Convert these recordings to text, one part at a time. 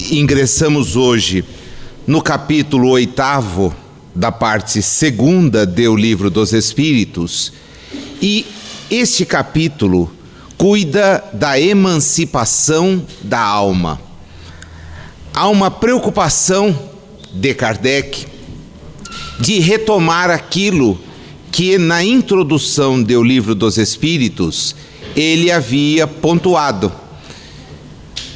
ingressamos hoje no capítulo 8º da parte 2ª do Livro dos Espíritos, e este capítulo cuida da emancipação da alma. Há uma preocupação de Kardec de retomar aquilo que na introdução do Livro dos Espíritos ele havia pontuado.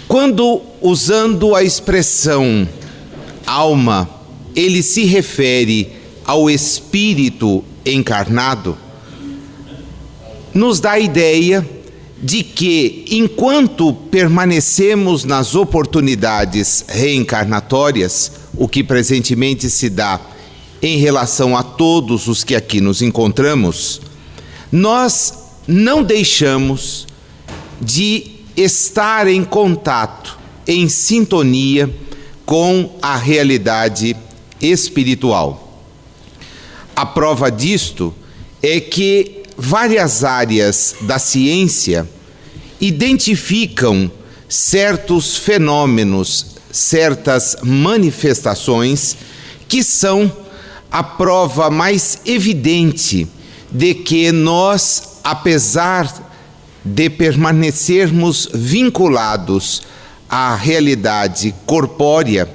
Quando, usando a expressão alma, ele se refere ao espírito encarnado, nos dá a ideia de que, enquanto permanecemos nas oportunidades reencarnatórias, o que presentemente se dá em relação a todos os que aqui nos encontramos, nós não deixamos de estar em contato, em sintonia com a realidade espiritual. A prova disto é que várias áreas da ciência identificam certos fenômenos, certas manifestações que são a prova mais evidente de que nós, apesar de permanecermos vinculados à realidade corpórea,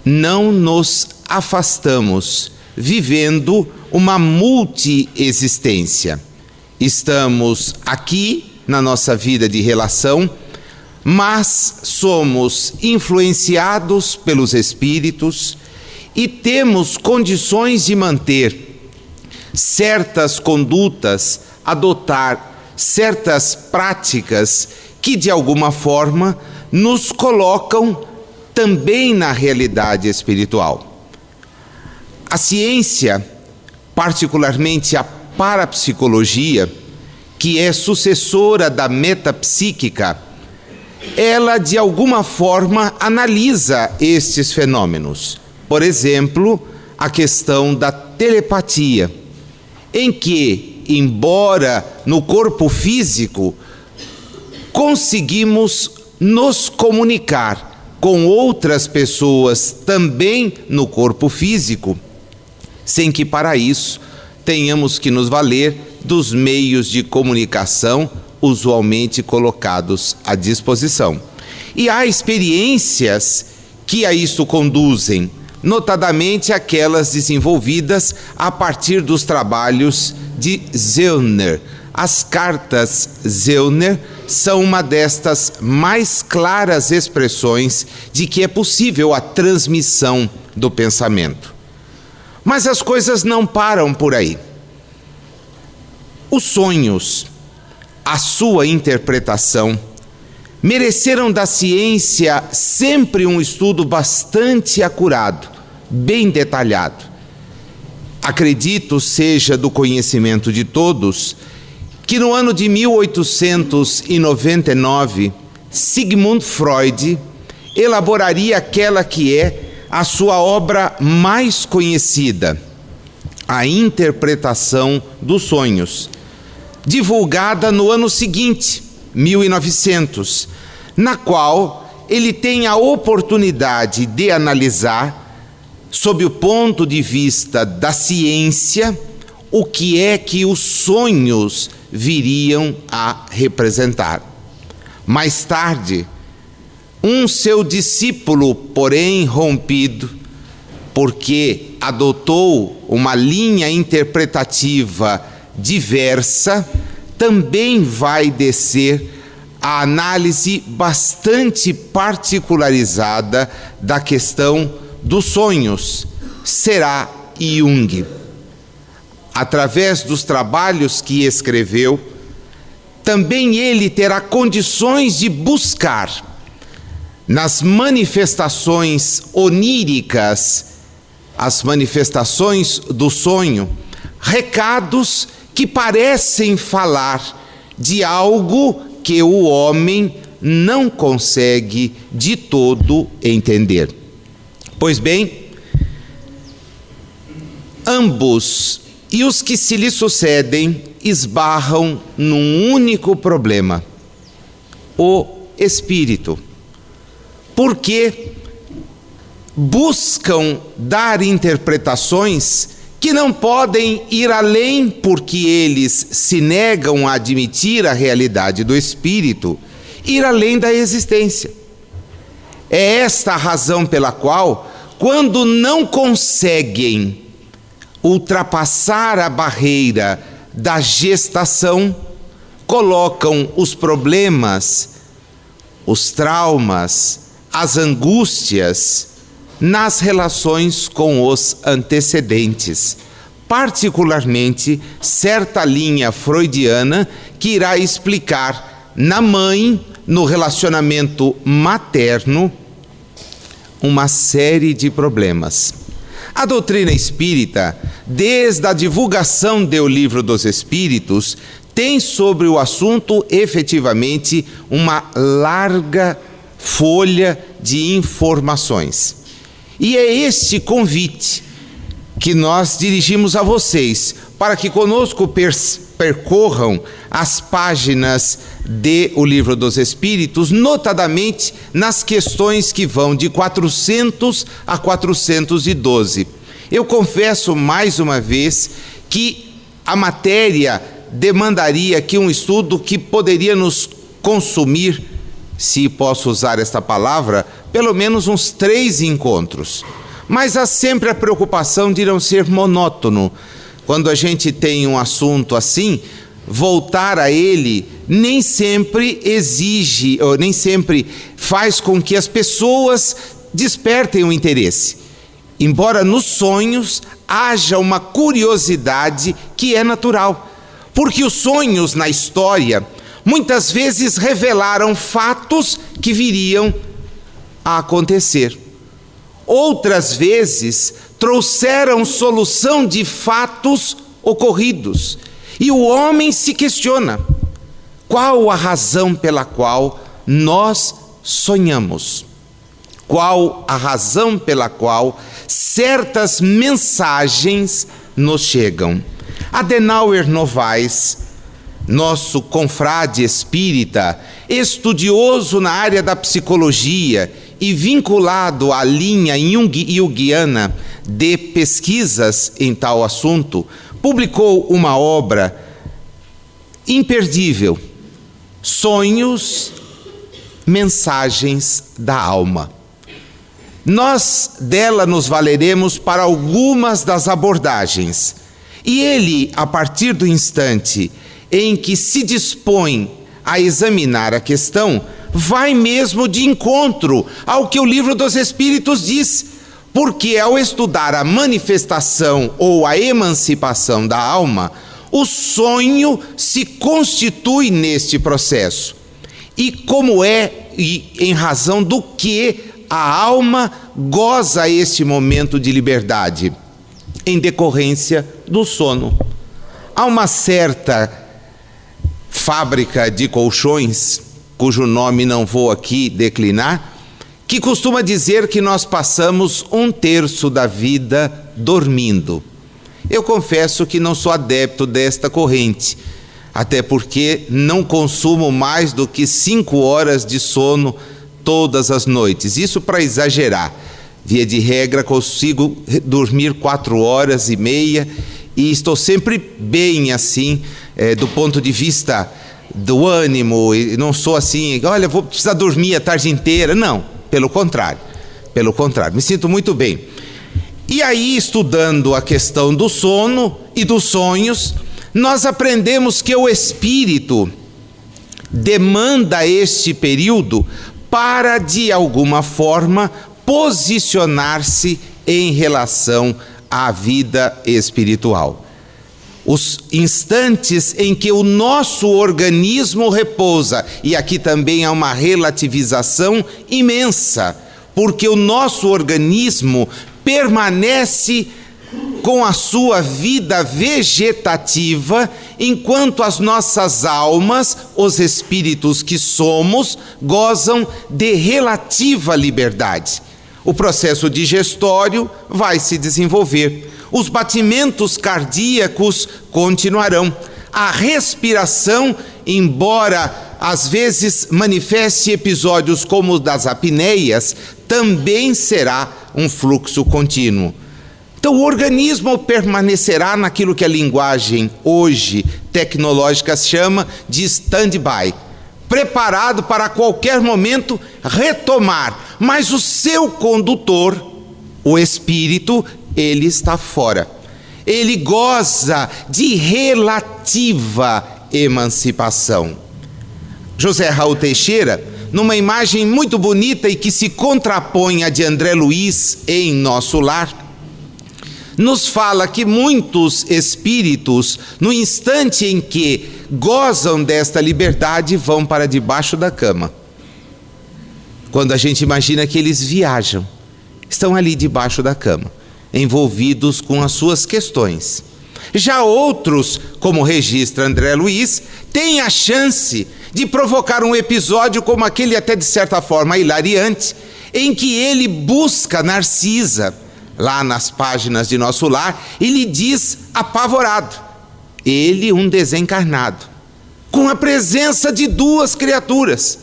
não nos afastamos, vivendo uma multiexistência. Estamos aqui na nossa vida de relação, mas somos influenciados pelos espíritos e temos condições de manter certas condutas, adotar certas práticas que de alguma forma nos colocam também na realidade espiritual. A ciência, particularmente a parapsicologia, que é sucessora da metapsíquica, ela de alguma forma analisa estes fenômenos. Por exemplo, a questão da telepatia, em que, embora no corpo físico, conseguimos nos comunicar com outras pessoas também no corpo físico, sem que para isso tenhamos que nos valer dos meios de comunicação usualmente colocados à disposição. E há experiências que a isso conduzem, notadamente aquelas desenvolvidas a partir dos trabalhos de Zellner. As cartas Zellner são uma destas mais claras expressões de que é possível a transmissão do pensamento. Mas as coisas não param por aí. Os sonhos, a sua interpretação, mereceram da ciência sempre um estudo bastante acurado, bem detalhado. Acredito seja do conhecimento de todos que no ano de 1899, Sigmund Freud elaboraria aquela que é a sua obra mais conhecida, A Interpretação dos Sonhos, divulgada no ano seguinte, 1900, na qual ele tem a oportunidade de analisar, sob o ponto de vista da ciência, o que é que os sonhos viriam a representar. Mais tarde, seu discípulo, porém rompido, porque adotou uma linha interpretativa diversa, também vai descer a análise bastante particularizada da questão dos sonhos. Será Jung. Através dos trabalhos que escreveu, também ele terá condições de buscar nas manifestações oníricas, as manifestações do sonho, recados que parecem falar de algo que o homem não consegue de todo entender. Pois bem, ambos e os que se lhe sucedem esbarram num único problema: o espírito. porque buscam dar interpretações que não podem ir além, porque eles se negam a admitir a realidade do espírito, ir além da existência. É esta a razão pela qual, quando não conseguem ultrapassar a barreira da gestação, colocam os problemas, os traumas, as angústias nas relações com os antecedentes, particularmente certa linha freudiana que irá explicar na mãe, no relacionamento materno, uma série de problemas. A doutrina espírita, desde a divulgação do Livro dos Espíritos, tem sobre o assunto efetivamente uma larga folha de informações. E é este convite que nós dirigimos a vocês, para que conosco percorram as páginas do Livro dos Espíritos, notadamente nas questões que vão de 400 a 412. Eu confesso mais uma vez que a matéria demandaria aqui um estudo que poderia nos consumir, se posso usar esta palavra, pelo menos uns 3 encontros. Mas há sempre a preocupação de não ser monótono. Quando a gente tem um assunto assim, voltar a ele nem sempre exige, ou nem sempre faz com que as pessoas despertem o interesse. Embora nos sonhos haja uma curiosidade que é natural. Porque os sonhos na história muitas vezes revelaram fatos que viriam a acontecer. Outras vezes trouxeram solução de fatos ocorridos. E o homem se questiona: qual a razão pela qual nós sonhamos? Qual a razão pela qual certas mensagens nos chegam? Adenauer Novaes, nosso confrade espírita, estudioso na área da psicologia e vinculado à linha junguiana de pesquisas em tal assunto, publicou uma obra imperdível: Sonhos, Mensagens da Alma. Nós dela nos valeremos para algumas das abordagens. E ele, a partir do instante em que se dispõe a examinar a questão, vai mesmo de encontro ao que o Livro dos Espíritos diz, porque ao estudar a manifestação ou a emancipação da alma, o sonho se constitui neste processo. E como é e em razão do que a alma goza este momento de liberdade? Em decorrência do sono. Há uma certa fábrica de colchões, cujo nome não vou aqui declinar, que costuma dizer que nós passamos 1/3 da vida dormindo. Eu confesso que não sou adepto desta corrente, até porque não consumo mais do que 5 horas de sono todas as noites. Isso para exagerar. Via de regra, consigo dormir 4h30 e estou sempre bem assim, do ponto de vista do ânimo. E não sou assim, olha, vou precisar dormir a tarde inteira. Não, pelo contrário, me sinto muito bem. E aí, estudando a questão do sono e dos sonhos, nós aprendemos que o espírito demanda este período para, de alguma forma, posicionar-se em relação à vida espiritual. Os instantes em que o nosso organismo repousa, e aqui também há uma relativização imensa, porque o nosso organismo permanece com a sua vida vegetativa, enquanto as nossas almas, os espíritos que somos, gozam de relativa liberdade. O processo digestório vai se desenvolver. Os batimentos cardíacos continuarão. A respiração, embora às vezes manifeste episódios como os das apneias, também será um fluxo contínuo. Então o organismo permanecerá naquilo que a linguagem hoje tecnológica chama de stand-by, preparado para a qualquer momento retomar, mas o seu condutor, o espírito, ele está fora. Ele goza de relativa emancipação. José Raul Teixeira, numa imagem muito bonita e que se contrapõe à de André Luiz em Nosso Lar, nos fala que muitos espíritos, no instante em que gozam desta liberdade, vão para debaixo da cama. Quando a gente imagina que eles viajam, estão ali debaixo da cama, envolvidos com as suas questões. Já outros, como registra André Luiz, têm a chance de provocar um episódio como aquele até de certa forma hilariante, em que ele busca Narcisa, lá nas páginas de Nosso Lar, e lhe diz apavorado, ele um desencarnado, com a presença de duas criaturas,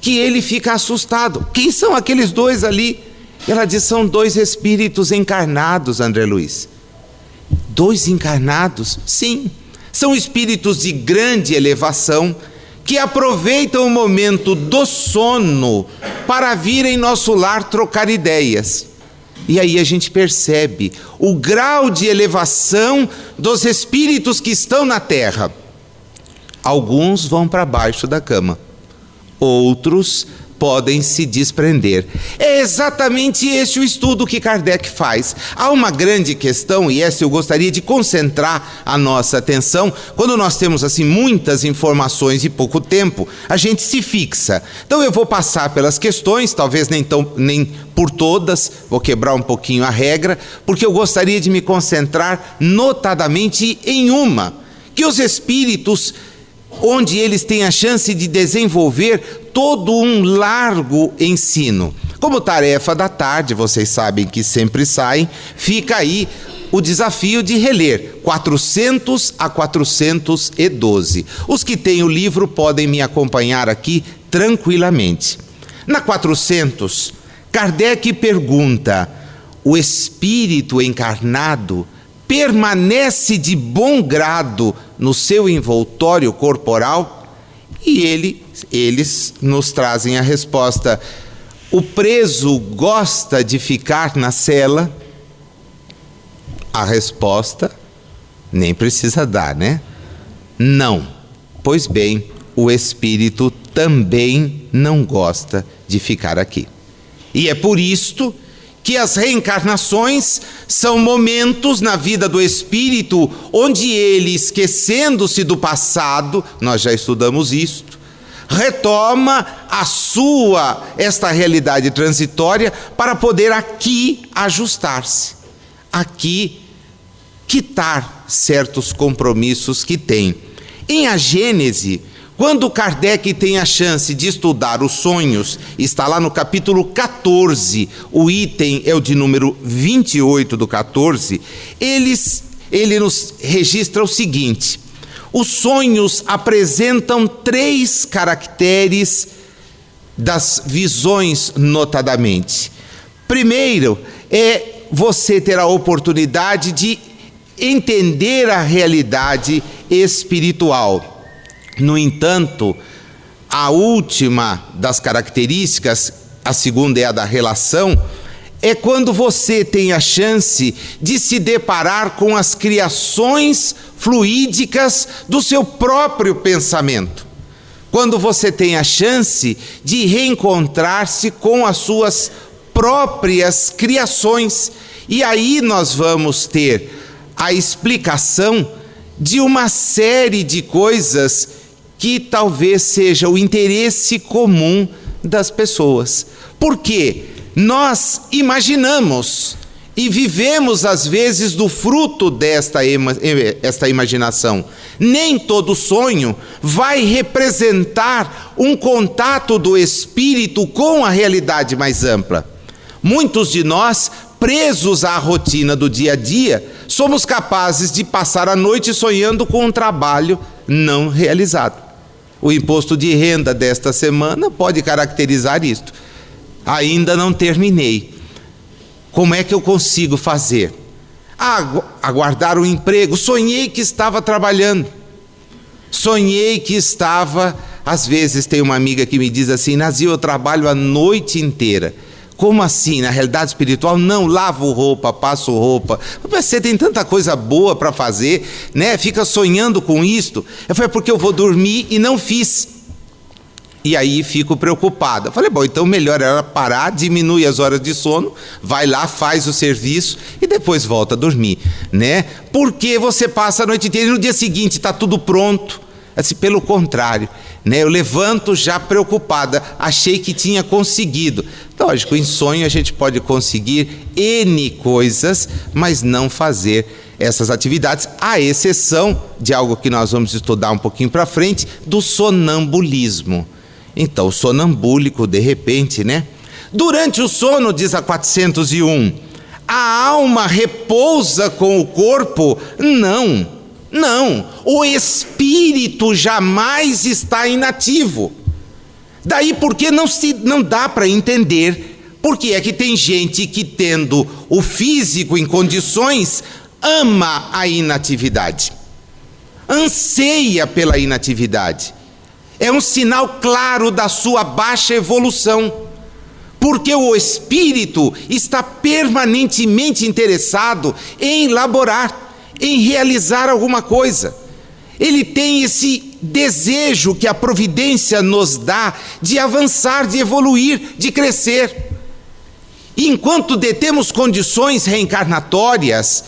que ele fica assustado. Quem são aqueles dois ali? Ela diz, são dois espíritos encarnados, André Luiz. Dois encarnados? Sim, são espíritos de grande elevação, que aproveitam o momento do sono para vir em nosso lar trocar ideias. E aí a gente percebe o grau de elevação dos espíritos que estão na Terra. Alguns vão para baixo da cama, outros podem se desprender. É exatamente esse o estudo que Kardec faz. Há uma grande questão, e essa eu gostaria de concentrar a nossa atenção. Quando nós temos assim muitas informações e pouco tempo, a gente se fixa. Então eu vou passar pelas questões, talvez nem por todas, vou quebrar um pouquinho a regra, porque eu gostaria de me concentrar notadamente em uma, que os espíritos, onde eles têm a chance de desenvolver todo um largo ensino. Como tarefa da tarde, vocês sabem que sempre saem, fica aí o desafio de reler 400 a 412. Os que têm o livro podem me acompanhar aqui tranquilamente. Na 400, Kardec pergunta: o espírito encarnado permanece de bom grado no seu envoltório corporal? E eles nos trazem a resposta: o preso gosta de ficar na cela? A resposta nem precisa dar, né? Não. Pois bem, o espírito também não gosta de ficar aqui. E é por isto que as reencarnações são momentos na vida do espírito onde ele, esquecendo-se do passado, nós já estudamos isto, retoma esta realidade transitória para poder aqui ajustar-se, aqui quitar certos compromissos que tem. Em A Gênese, quando Kardec tem a chance de estudar os sonhos, está lá no capítulo 14, o item é o de número 28 do 14, ele nos registra o seguinte: os sonhos apresentam 3 caracteres das visões, notadamente. Primeiro, é você ter a oportunidade de entender a realidade espiritual. No entanto, a última das características, a segunda é a da relação, é quando você tem a chance de se deparar com as criações fluídicas do seu próprio pensamento. Quando você tem a chance de reencontrar-se com as suas próprias criações. E aí nós vamos ter a explicação de uma série de coisas que talvez seja o interesse comum das pessoas. Porque nós imaginamos e vivemos às vezes do fruto desta imaginação. Nem todo sonho vai representar um contato do espírito com a realidade mais ampla. Muitos de nós, presos à rotina do dia a dia, somos capazes de passar a noite sonhando com um trabalho não realizado. O imposto de renda desta semana pode caracterizar isto. Ainda não terminei. Como é que eu consigo fazer? Aguardar um emprego. Sonhei que estava trabalhando. Sonhei que estava... Às vezes tem uma amiga que me diz assim: Nazil, eu trabalho a noite inteira. Como assim? Na realidade espiritual, não, lavo roupa, passo roupa. Você tem tanta coisa boa para fazer, né? Fica sonhando com isto. Eu falei, porque eu vou dormir e não fiz. E aí fico preocupada. Eu falei, bom, então melhor era parar, diminui as horas de sono, vai lá, faz o serviço e depois volta a dormir, né? Porque você passa a noite inteira e no dia seguinte está tudo pronto. Assim, pelo contrário, né? Eu levanto já preocupada, achei que tinha conseguido. Lógico, em sonho a gente pode conseguir N coisas, mas não fazer essas atividades, à exceção de algo que nós vamos estudar um pouquinho para frente, do sonambulismo. Então, o sonambúlico, de repente, né? Durante o sono, diz a 401, a alma repousa com o corpo? Não. Não, o espírito jamais está inativo. Daí porque não dá para entender porque é que tem gente que, tendo o físico em condições, ama a inatividade, anseia pela inatividade. É um sinal claro da sua baixa evolução, porque o espírito está permanentemente interessado em elaborar, em realizar alguma coisa. Ele tem esse desejo que a providência nos dá de avançar, de evoluir, de crescer. E enquanto detemos condições reencarnatórias,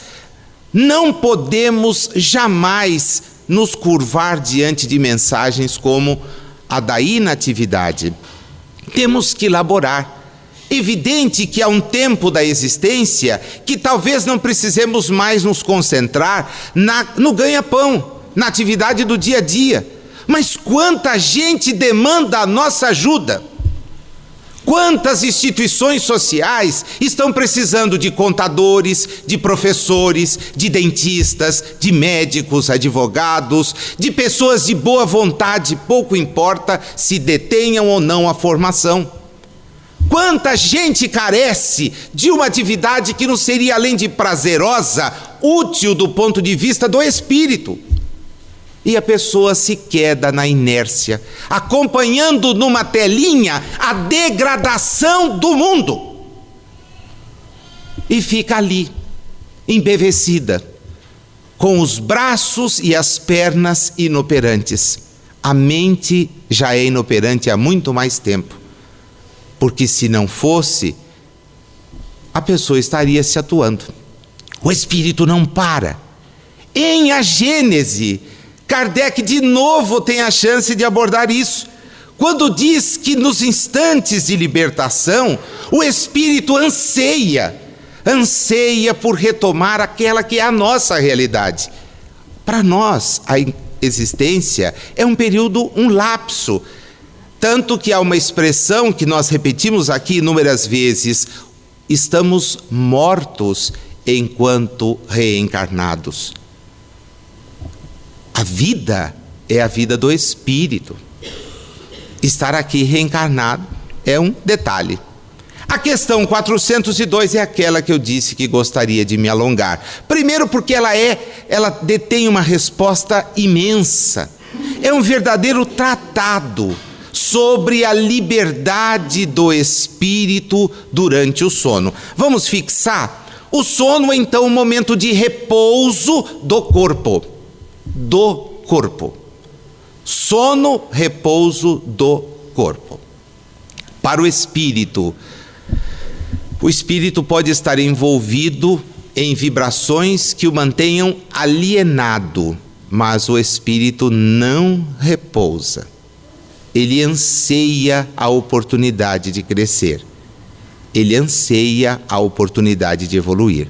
não podemos jamais nos curvar diante de mensagens como a da inatividade. Temos que elaborar. Evidente que há um tempo da existência que talvez não precisemos mais nos concentrar no ganha-pão, na atividade do dia a dia. Mas quanta gente demanda a nossa ajuda? Quantas instituições sociais estão precisando de contadores, de professores, de dentistas, de médicos, advogados, de pessoas de boa vontade, pouco importa se detenham ou não a formação. Quanta gente carece de uma atividade que não seria, além de prazerosa, útil do ponto de vista do espírito. E a pessoa se queda na inércia, acompanhando numa telinha a degradação do mundo. E fica ali, embevecida, com os braços e as pernas inoperantes. A mente já é inoperante há muito mais tempo. Porque se não fosse, a pessoa estaria se atuando. O espírito não para. Em A Gênese, Kardec de novo tem a chance de abordar isso, quando diz que nos instantes de libertação, o espírito anseia por retomar aquela que é a nossa realidade. Para nós, a existência é um período, um lapso. Tanto que há uma expressão que nós repetimos aqui inúmeras vezes: estamos mortos enquanto reencarnados. A vida é a vida do espírito. Estar aqui reencarnado é um detalhe. A questão 402 é aquela que eu disse que gostaria de me alongar. Primeiro porque ela detém uma resposta imensa. É um verdadeiro tratado sobre a liberdade do espírito durante o sono. Vamos fixar? O sono é então um momento de repouso do corpo. Do corpo. Sono, repouso do corpo. Para o espírito pode estar envolvido em vibrações que o mantenham alienado, mas o espírito não repousa. Ele anseia a oportunidade de crescer. Ele anseia a oportunidade de evoluir.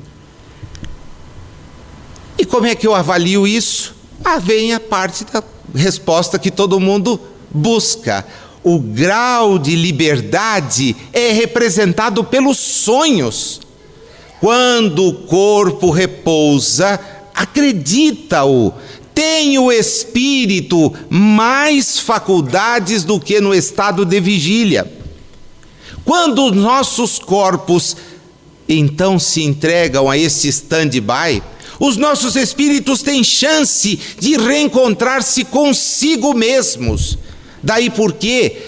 E como é que eu avalio isso? Vem a parte da resposta que todo mundo busca. O grau de liberdade é representado pelos sonhos. Quando o corpo repousa, acredita-o, tem o espírito mais faculdades do que no estado de vigília. Quando os nossos corpos então se entregam a este stand-by, os nossos espíritos têm chance de reencontrar-se consigo mesmos. Daí porque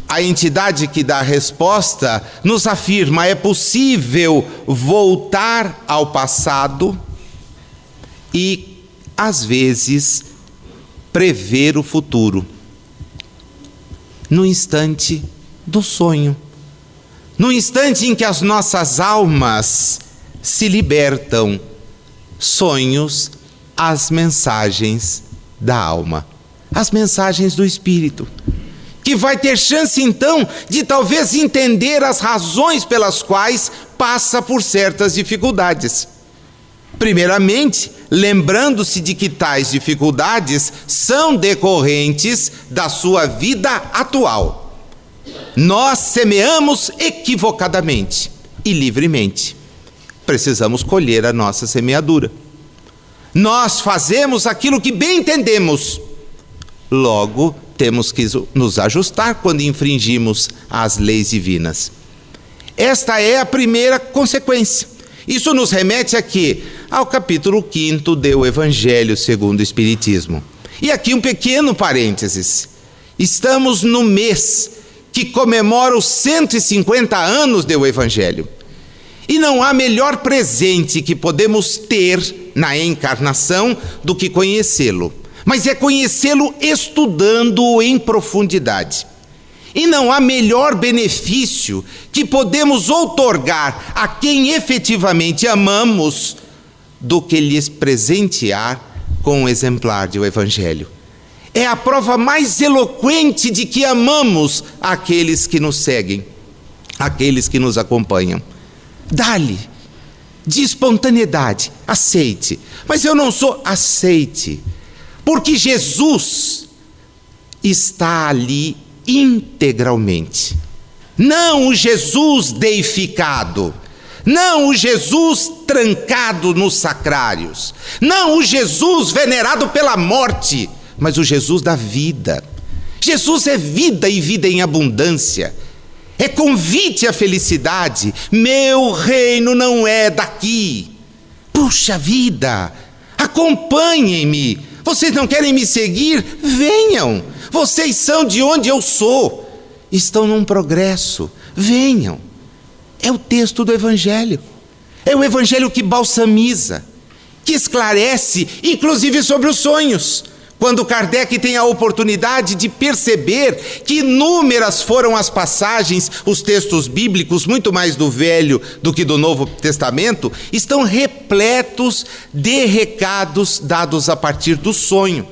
a entidade que dá a resposta nos afirma: é possível voltar ao passado e, às vezes, prever o futuro no instante do sonho, no instante em que as nossas almas se libertam. Sonhos, as mensagens da alma, as mensagens do espírito, que vai ter chance então de talvez entender as razões pelas quais passa por certas dificuldades. Primeiramente, lembrando-se de que tais dificuldades são decorrentes da sua vida atual. Nós semeamos equivocadamente e livremente. Precisamos colher a nossa semeadura. Nós fazemos aquilo que bem entendemos. Logo, temos que nos ajustar quando infringimos as leis divinas. Esta é a primeira consequência. Isso nos remete aqui ao capítulo 5 do Evangelho segundo o Espiritismo. E aqui um pequeno parênteses. Estamos no mês que comemora os 150 anos do Evangelho. E não há melhor presente que podemos ter na encarnação do que conhecê-lo. Mas é conhecê-lo estudando-o em profundidade. E não há melhor benefício que podemos outorgar a quem efetivamente amamos do que lhes presentear com um exemplar do Evangelho. É a prova mais eloquente de que amamos aqueles que nos seguem, aqueles que nos acompanham. Dá-lhe, de espontaneidade, aceite. Mas eu não sou, aceite. Porque Jesus está ali integralmente. Não o Jesus deificado, não o Jesus trancado nos sacrários, não o Jesus venerado pela morte, mas o Jesus da vida. Jesus é vida e vida em abundância. É convite à felicidade. Meu reino não é daqui. Puxa vida, acompanhem-me. Vocês não querem me seguir? Venham. Vocês são de onde eu sou. Estão num progresso. Venham. É o texto do Evangelho. É o Evangelho que balsamiza, que esclarece, inclusive sobre os sonhos. Quando Kardec tem a oportunidade de perceber que inúmeras foram as passagens, os textos bíblicos, muito mais do Velho do que do Novo Testamento, estão repletos de recados dados a partir do sonho.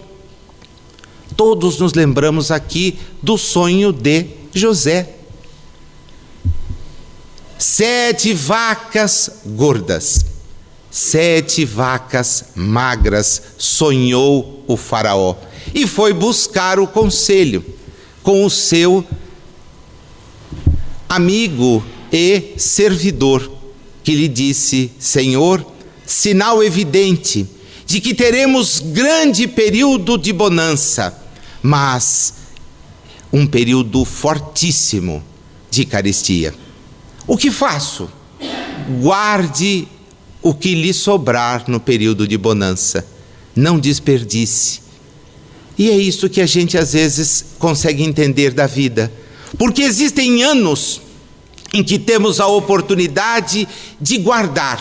Todos nos lembramos aqui do sonho de José. 7 vacas gordas, 7 vacas magras sonhou o faraó e foi buscar o conselho com o seu amigo e servidor, que lhe disse: Senhor, sinal evidente de que teremos grande período de bonança, mas um período fortíssimo de carestia. O que faço? Guarde o que lhe sobrar no período de bonança. Não desperdice. E é isso que a gente às vezes consegue entender da vida. Porque existem anos em que temos a oportunidade de guardar,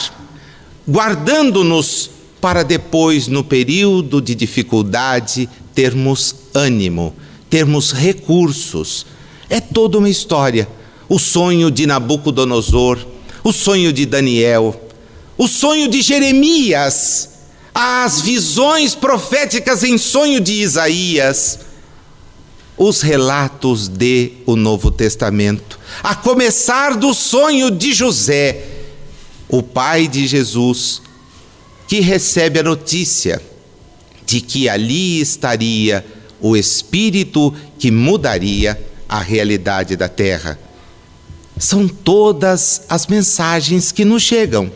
guardando-nos para depois, no período de dificuldade, termos ânimo, termos recursos. É toda uma história. O sonho de Nabucodonosor, o sonho de Daniel, o sonho de Jeremias, as visões proféticas em sonho de Isaías, os relatos de o Novo Testamento, a começar do sonho de José, o pai de Jesus, que recebe a notícia de que ali estaria o Espírito que mudaria a realidade da terra. São todas as mensagens que nos chegam.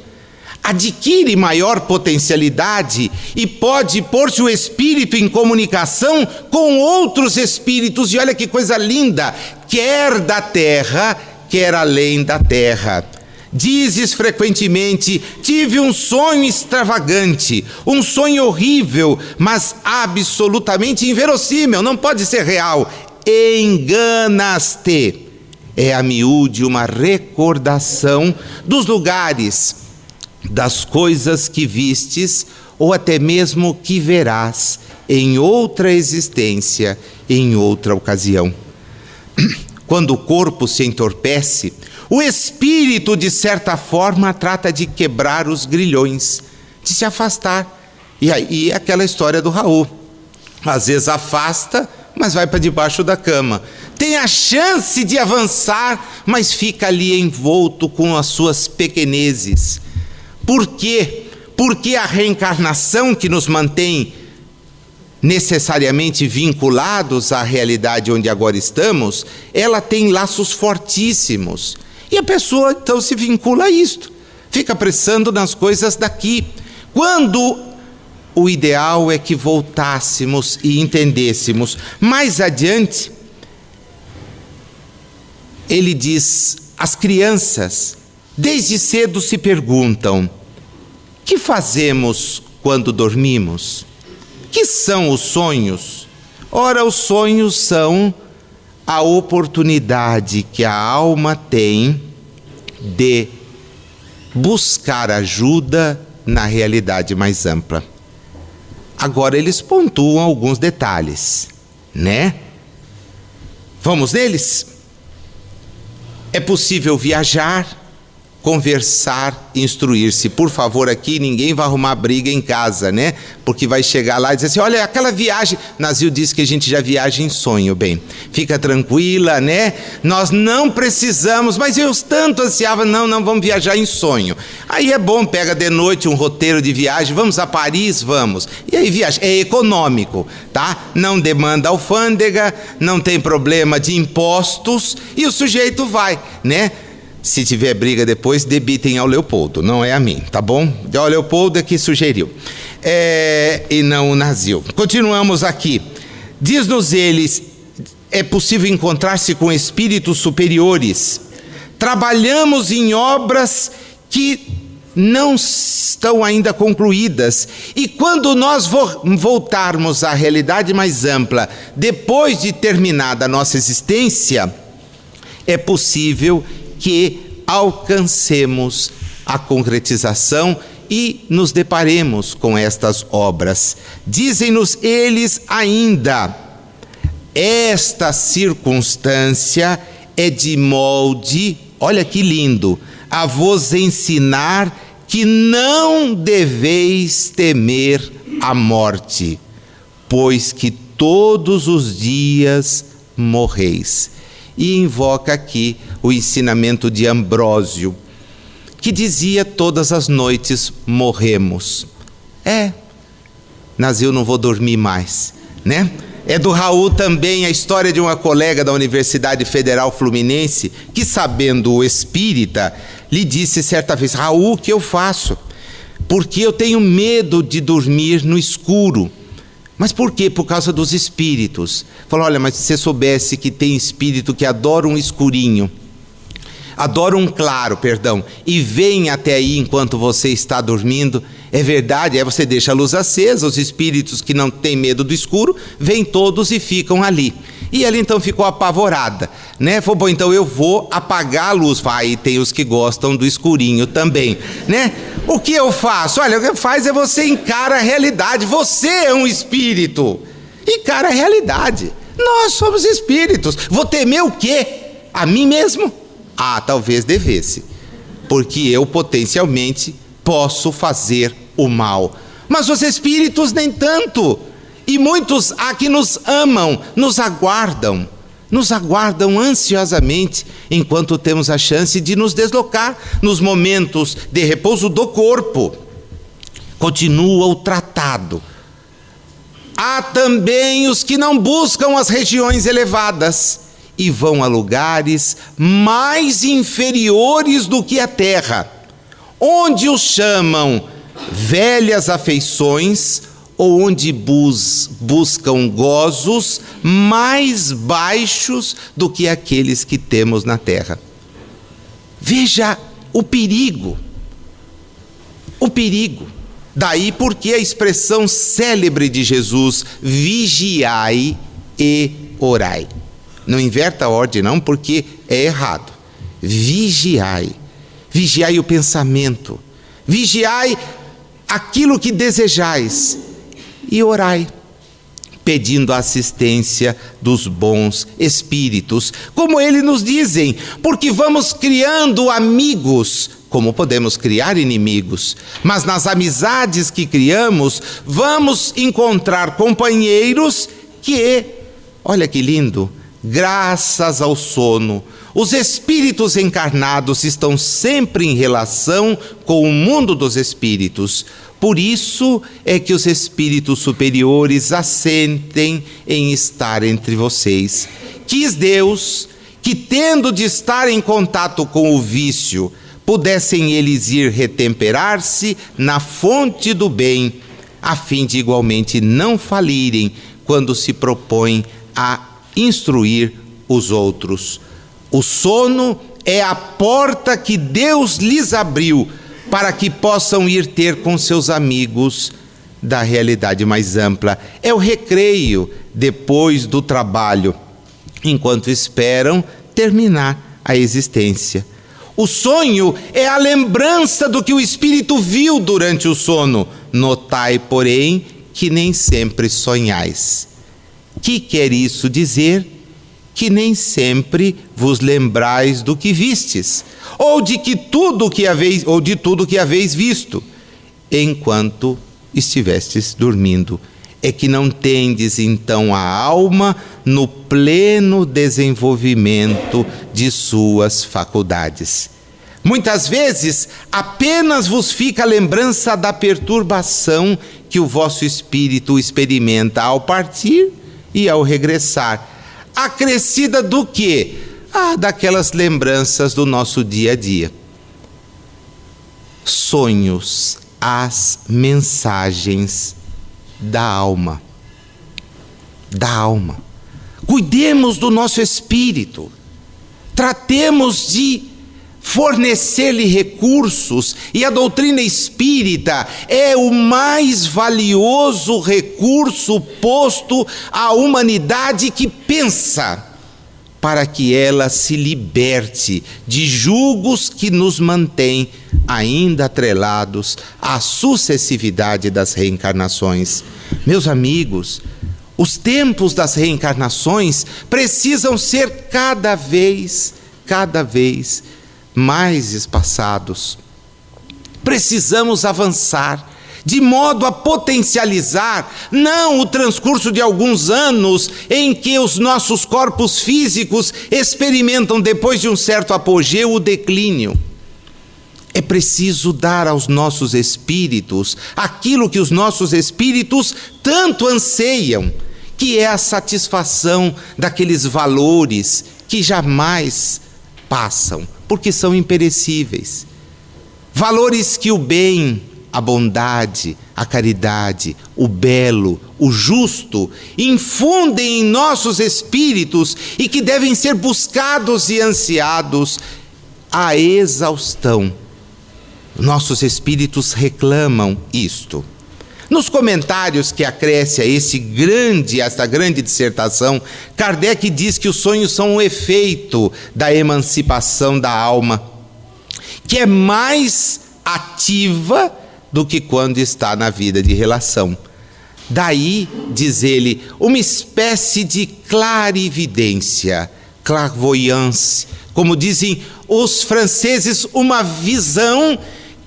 adquire maior potencialidade e pode pôr-se o espírito em comunicação com outros espíritos. E olha que coisa linda, quer da terra, quer além da terra. Dizes frequentemente: tive um sonho extravagante, um sonho horrível, mas absolutamente inverossímil, não pode ser real. Enganas-te. É a miúde uma recordação dos lugares, das coisas que vistes ou até mesmo que verás em outra existência, em outra ocasião. Quando o corpo se entorpece, o espírito, de certa forma, trata de quebrar os grilhões, de se afastar. E aí aquela história do Raul. Às vezes afasta, mas vai para debaixo da cama. Tem a chance de avançar, mas fica ali envolto com as suas pequenezes. Por quê? Porque a reencarnação, que nos mantém necessariamente vinculados à realidade onde agora estamos, ela tem laços fortíssimos. E a pessoa então se vincula a isto, fica pensando nas coisas daqui, quando o ideal é que voltássemos e entendêssemos. Mais adiante, ele diz: as crianças desde cedo se perguntam: que fazemos quando dormimos? Que são os sonhos? Ora, os sonhos são a oportunidade que a alma tem de buscar ajuda na realidade mais ampla. Agora eles pontuam alguns detalhes, né? Vamos neles? É possível viajar, conversar, instruir-se. Por favor, aqui ninguém vai arrumar briga em casa, né? Porque vai chegar lá e dizer assim: olha, aquela viagem, Nazil disse que a gente já viaja em sonho. Bem, fica tranquila, né? Nós não precisamos, mas eu tanto ansiava, não, vamos viajar em sonho. Aí é bom, pega de noite um roteiro de viagem, vamos a Paris, vamos. E aí viaja, é econômico, tá? Não demanda alfândega, não tem problema de impostos e o sujeito vai, né? Se tiver briga depois, debitem ao Leopoldo, não é a mim, tá bom? O Leopoldo é que sugeriu, e não o Nazil. Continuamos aqui. Diz-nos eles: é possível encontrar-se com espíritos superiores. Trabalhamos em obras que não estão ainda concluídas. E quando nós voltarmos à realidade mais ampla, depois de terminada a nossa existência, é possível que alcancemos a concretização e nos deparemos com estas obras. Dizem-nos eles ainda: esta circunstância é de molde, olha que lindo, a vos ensinar que não deveis temer a morte, pois que todos os dias morreis. E invoca aqui o ensinamento de Ambrósio, que dizia: todas as noites morremos. Nazil, não vou dormir mais, né? É do Raul também a história de uma colega da Universidade Federal Fluminense que, sabendo o espírita, lhe disse certa vez: Raul, o que eu faço? Porque eu tenho medo de dormir no escuro. Mas por quê? Por causa dos espíritos. Falou: olha, mas se você soubesse que tem espírito que adora um escurinho, adora um claro, e vem até aí enquanto você está dormindo. É verdade, aí você deixa a luz acesa, os espíritos que não têm medo do escuro, vêm todos e ficam ali. E ela então ficou apavorada, né? Falou: bom, então eu vou apagar a luz. Aí tem os que gostam do escurinho também, né? O que eu faço? Olha, o que faz é você encara a realidade. Você é um espírito. Encara a realidade. Nós somos espíritos. Vou temer o quê? A mim mesmo? Talvez devesse. Porque eu potencialmente posso fazer o mal. Mas os espíritos nem tanto. E muitos há que nos amam, nos aguardam ansiosamente, enquanto temos a chance de nos deslocar nos momentos de repouso do corpo. Continua o tratado. Há também os que não buscam as regiões elevadas e vão a lugares mais inferiores do que a terra, onde os chamam velhas afeições ou onde buscam gozos mais baixos do que aqueles que temos na terra. Veja o perigo. O perigo. Daí porque a expressão célebre de Jesus, vigiai e orai. Não inverta a ordem não, porque é errado. Vigiai. Vigiai o pensamento. Vigiai aquilo que desejais. E orai, pedindo a assistência dos bons espíritos. Como eles nos dizem, porque vamos criando amigos, como podemos criar inimigos. Mas nas amizades que criamos, vamos encontrar companheiros que, olha que lindo, graças ao sono, os espíritos encarnados estão sempre em relação com o mundo dos espíritos. Por isso é que os espíritos superiores assentem em estar entre vocês. Quis Deus que, tendo de estar em contato com o vício, pudessem eles ir retemperar-se na fonte do bem, a fim de igualmente não falirem quando se propõem a instruir os outros. O sono é a porta que Deus lhes abriu para que possam ir ter com seus amigos da realidade mais ampla. É o recreio depois do trabalho, enquanto esperam terminar a existência. O sonho é a lembrança do que o espírito viu durante o sono. Notai, porém, que nem sempre sonhais. Que quer isso dizer? Que nem sempre vos lembrais do que vistes, ou de tudo que haveis visto, enquanto estivestes dormindo. É que não tendes então a alma no pleno desenvolvimento de suas faculdades. Muitas vezes apenas vos fica a lembrança da perturbação que o vosso espírito experimenta ao partir e ao regressar. Acrescida do quê? Daquelas lembranças do nosso dia a dia. Sonhos, as mensagens da alma. Da alma. Cuidemos do nosso espírito. Tratemos de fornecer-lhe recursos, e a doutrina espírita é o mais valioso recurso posto à humanidade que pensa, para que ela se liberte de julgos que nos mantêm ainda atrelados à sucessividade das reencarnações. Meus amigos, os tempos das reencarnações precisam ser cada vez mais espaçados. Precisamos avançar de modo a potencializar não o transcurso de alguns anos em que os nossos corpos físicos experimentam, depois de um certo apogeu, o declínio. É preciso dar aos nossos espíritos aquilo que os nossos espíritos tanto anseiam, que é a satisfação daqueles valores que jamais passam, porque são imperecíveis. Valores que o bem, a bondade, a caridade, o belo, o justo infundem em nossos espíritos e que devem ser buscados e ansiados à exaustão. Nossos espíritos reclamam isto. Nos comentários que acresce a esta grande dissertação, Kardec diz que os sonhos são um efeito da emancipação da alma, que é mais ativa do que quando está na vida de relação. Daí, diz ele, uma espécie de clarividência, clairvoyance, como dizem os franceses, uma visão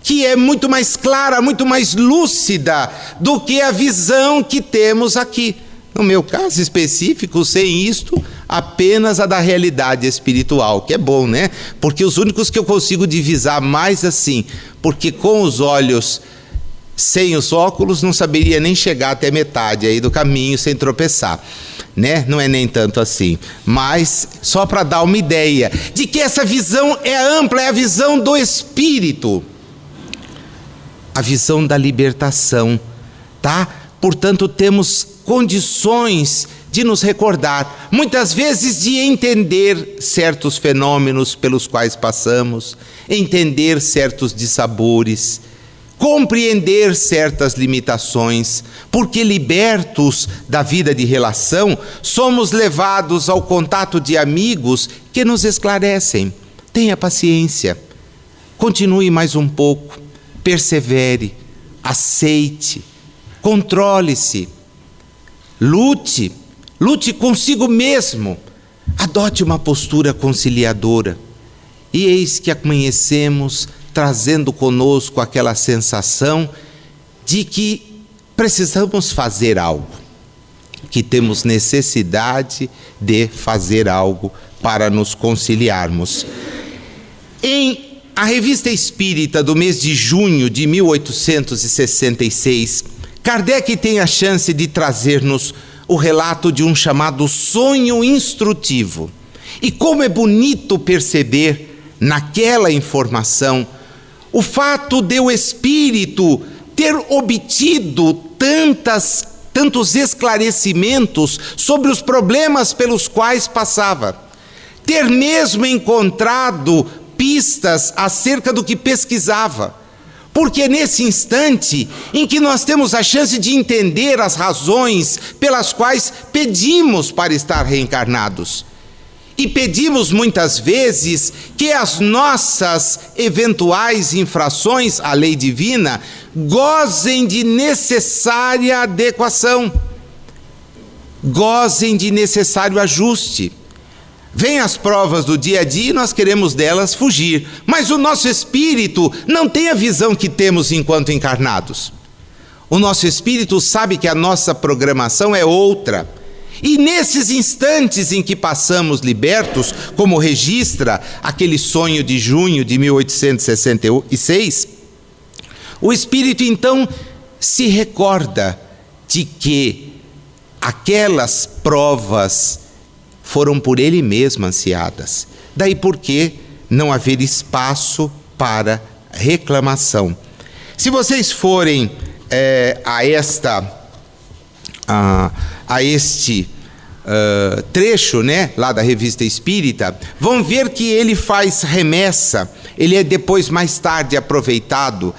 que é muito mais clara, muito mais lúcida do que a visão que temos aqui. No meu caso específico, sem isto, apenas a da realidade espiritual, que é bom, né? Porque os únicos que eu consigo divisar mais assim, porque com os olhos, sem os óculos, não saberia nem chegar até metade aí do caminho sem tropeçar, né? Não é nem tanto assim, mas só para dar uma ideia de que essa visão é ampla, é a visão do espírito. a visão da libertação, tá? Portanto, temos condições de nos recordar, muitas vezes de entender certos fenômenos pelos quais passamos, entender certos dissabores, compreender certas limitações, porque libertos da vida de relação, somos levados ao contato de amigos que nos esclarecem. Tenha paciência, continue mais um pouco, persevere, aceite, controle-se, lute consigo mesmo, adote uma postura conciliadora. E eis que amanhecemos trazendo conosco aquela sensação de que precisamos fazer algo, que temos necessidade de fazer algo para nos conciliarmos. Em a Revista Espírita do mês de junho de 1866, Kardec tem a chance de trazer-nos o relato de um chamado sonho instrutivo. E como é bonito perceber naquela informação o fato de o espírito ter obtido tantos esclarecimentos sobre os problemas pelos quais passava, ter mesmo encontrado pistas acerca do que pesquisava, porque é nesse instante em que nós temos a chance de entender as razões pelas quais pedimos para estar reencarnados. E pedimos muitas vezes que as nossas eventuais infrações à lei divina gozem de necessária adequação, gozem de necessário ajuste. Vêm as provas do dia a dia e nós queremos delas fugir, mas o nosso espírito não tem a visão que temos enquanto encarnados. O nosso espírito sabe que a nossa programação é outra. E nesses instantes em que passamos libertos, como registra aquele sonho de junho de 1866, o espírito então se recorda de que aquelas provas foram por ele mesmo ansiadas. Daí porque não haver espaço para reclamação. Se vocês forem a este trecho, né, lá da Revista Espírita, vão ver que ele faz remessa, ele é depois mais tarde aproveitado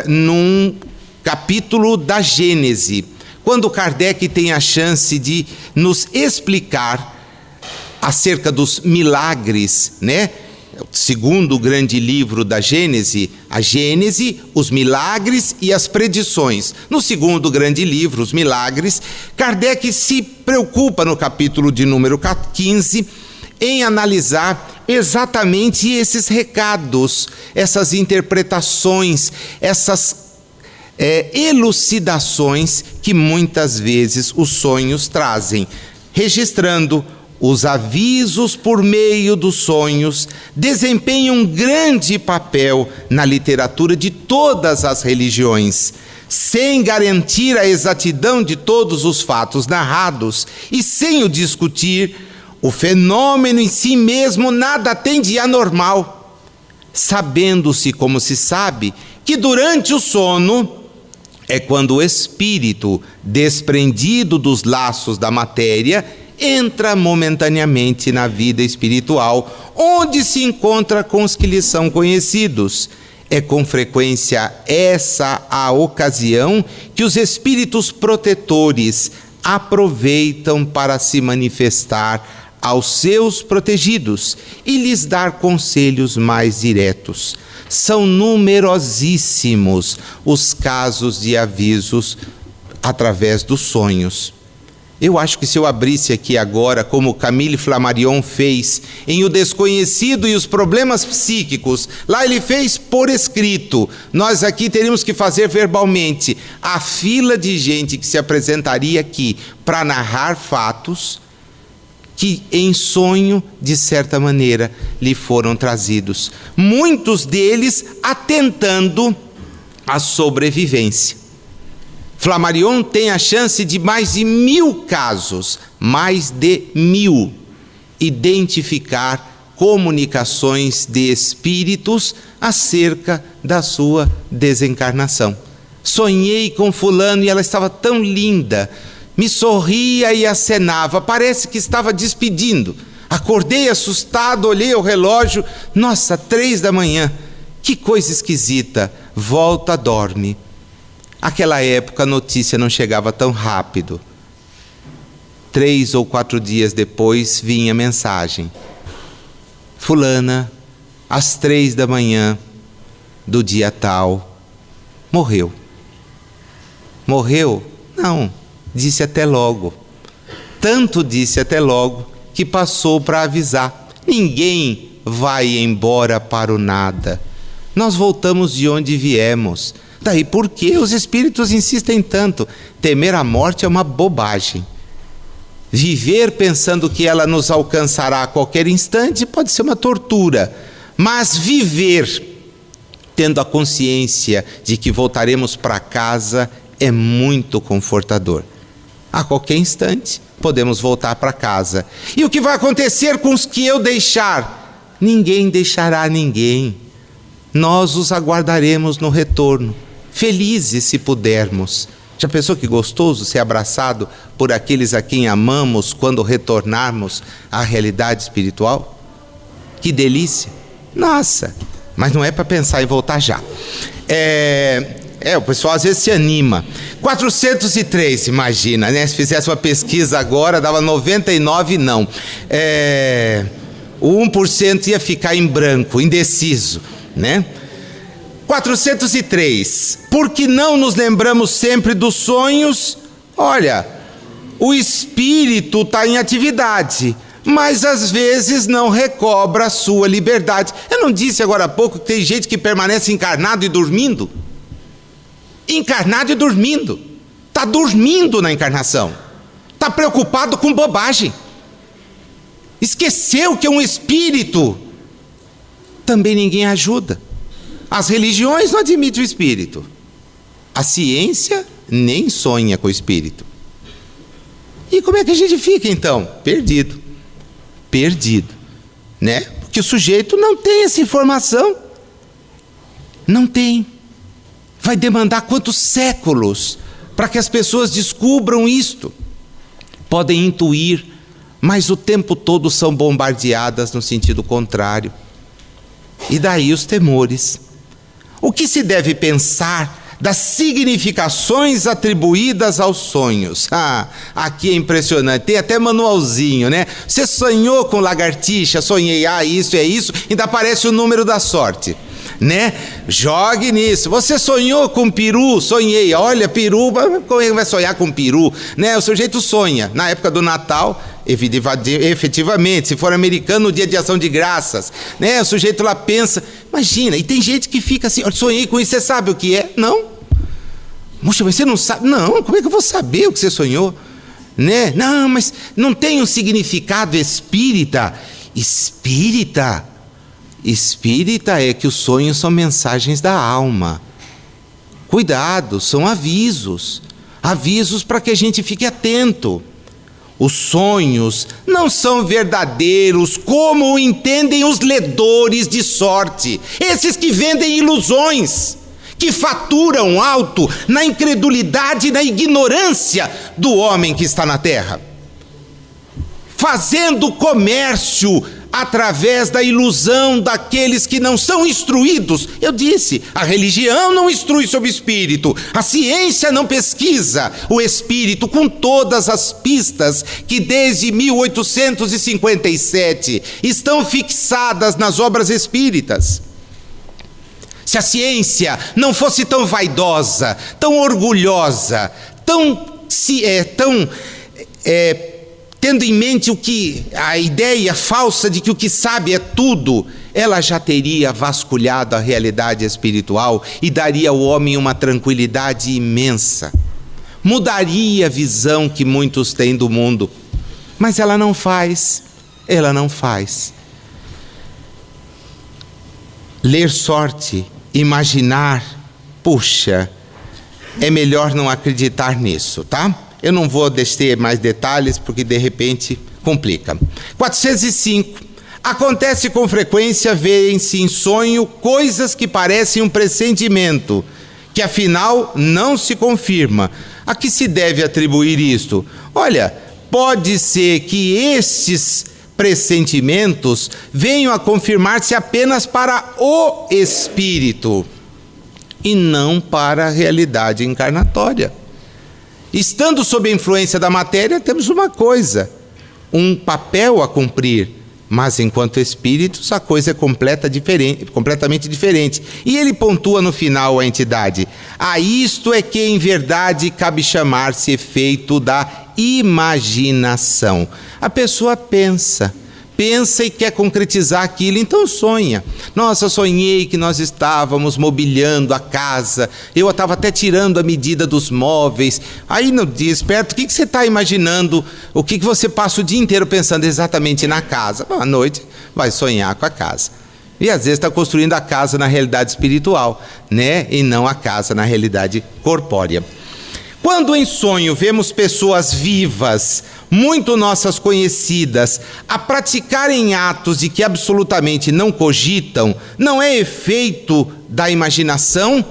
num capítulo da Gênese, quando Kardec tem a chance de nos explicar acerca dos milagres, né? Segundo o grande livro da Gênese, a Gênese, os milagres e as predições. No segundo grande livro, os milagres, Kardec se preocupa no capítulo de número 15 em analisar exatamente esses recados, essas interpretações, essas elucidações que muitas vezes os sonhos trazem, registrando os avisos por meio dos sonhos desempenham um grande papel na literatura de todas as religiões, sem garantir a exatidão de todos os fatos narrados e sem o discutir, o fenômeno em si mesmo nada tem de anormal, sabendo-se como se sabe que durante o sono é quando o espírito, desprendido dos laços da matéria, entra momentaneamente na vida espiritual, onde se encontra com os que lhe são conhecidos. É com frequência essa a ocasião que os espíritos protetores aproveitam para se manifestar aos seus protegidos e lhes dar conselhos mais diretos. São numerosíssimos os casos de avisos através dos sonhos. Eu acho que se eu abrisse aqui agora, como Camille Flammarion fez, em O Desconhecido e os Problemas Psíquicos, lá ele fez por escrito, nós aqui teríamos que fazer verbalmente, a fila de gente que se apresentaria aqui para narrar fatos que em sonho, de certa maneira, lhe foram trazidos. Muitos deles atentando à sobrevivência. Flammarion tem a chance de mais de 1000 casos, mais de 1000, identificar comunicações de espíritos acerca da sua desencarnação. Sonhei com fulano e ela estava tão linda, me sorria e acenava, parece que estava despedindo. Acordei assustado, olhei o relógio, nossa, 3 da manhã, que coisa esquisita, volta, dorme. Aquela época a notícia não chegava tão rápido. 3 ou 4 dias depois vinha mensagem: fulana, às 3 da manhã do dia tal, morreu. Morreu? Não, disse até logo. Tanto disse até logo que passou para avisar: ninguém vai embora para o nada. Nós voltamos de onde viemos. Daí por que os espíritos insistem tanto? Temer a morte é uma bobagem. Viver pensando que ela nos alcançará a qualquer instante pode ser uma tortura. Mas viver tendo a consciência de que voltaremos para casa é muito confortador. A qualquer instante podemos voltar para casa. E o que vai acontecer com os que eu deixar? Ninguém deixará ninguém. Nós os aguardaremos no retorno, felizes se pudermos. Já pensou que gostoso ser abraçado por aqueles a quem amamos quando retornarmos à realidade espiritual? Que delícia! Nossa, mas não é para pensar em voltar já. O pessoal às vezes se anima. 403, imagina, né? Se fizesse uma pesquisa agora, dava 99 não. O 1% ia ficar em branco, indeciso, né? 403. Por que não nos lembramos sempre dos sonhos? Olha, o espírito está em atividade, mas às vezes não recobra a sua liberdade. Eu não disse agora há pouco que tem gente que permanece encarnado e dormindo? Encarnado e dormindo. Está dormindo na encarnação. Está preocupado com bobagem. Esqueceu que é um espírito. Também ninguém ajuda. As religiões não admitem o espírito. A ciência nem sonha com o espírito. E como é que a gente fica então? Perdido. Perdido, né? Porque o sujeito não tem essa informação. Não tem. Vai demandar quantos séculos para que as pessoas descubram isto? Podem intuir, mas o tempo todo são bombardeadas no sentido contrário. E daí os temores. O que se deve pensar das significações atribuídas aos sonhos? Aqui é impressionante, tem até manualzinho, né? Você sonhou com lagartixa? Sonhei, isso é isso, ainda aparece o número da sorte, né? Jogue nisso. Você sonhou com peru? Sonhei. Olha, peru, como é que vai sonhar com peru? Né? O sujeito sonha. Na época do Natal, efetivamente, se for americano, no dia de ação de graças, né? O sujeito lá pensa, imagina, e tem gente que fica assim, sonhei com isso, você sabe o que é? Não. Moxa, mas você não sabe? Não, como é que eu vou saber o que você sonhou? Né? Não, mas não tem um significado espírita. Espírita é que os sonhos são mensagens da alma. Cuidado, são avisos. Avisos para que a gente fique atento. Os sonhos não são verdadeiros como o entendem os ledores de sorte. Esses que vendem ilusões, que faturam alto na incredulidade e na ignorância do homem que está na terra. Fazendo comércio através da ilusão daqueles que não são instruídos. Eu disse, a religião não instrui sobre o espírito, a ciência não pesquisa o espírito com todas as pistas que desde 1857 estão fixadas nas obras espíritas. Se a ciência não fosse tão vaidosa, tão orgulhosa, tendo em mente a ideia falsa de que o que sabe é tudo, ela já teria vasculhado a realidade espiritual e daria ao homem uma tranquilidade imensa. Mudaria a visão que muitos têm do mundo. Mas ela não faz. Ler sorte, imaginar, puxa, é melhor não acreditar nisso, tá? Eu não vou descer mais detalhes porque de repente complica. 405. Acontece com frequência verem-se em sonho coisas que parecem um pressentimento, que afinal não se confirma. A que se deve atribuir isto? Olha, pode ser que estes pressentimentos venham a confirmar-se apenas para o espírito e não para a realidade encarnatória. Estando sob a influência da matéria, temos uma coisa, um papel a cumprir, mas enquanto espíritos a coisa é completamente diferente. E ele pontua no final a entidade: a isto é que em verdade cabe chamar-se efeito da imaginação. A pessoa pensa e quer concretizar aquilo, então sonha. Nossa, eu sonhei que nós estávamos mobiliando a casa, eu estava até tirando a medida dos móveis. Aí no dia esperto, o que você está imaginando? O que você passa o dia inteiro pensando exatamente na casa? Bom, à noite vai sonhar com a casa. E às vezes está construindo a casa na realidade espiritual, né? E não a casa na realidade corpórea. Quando em sonho vemos pessoas vivas, muito nossas conhecidas, a praticarem atos de que absolutamente não cogitam, não é efeito da imaginação?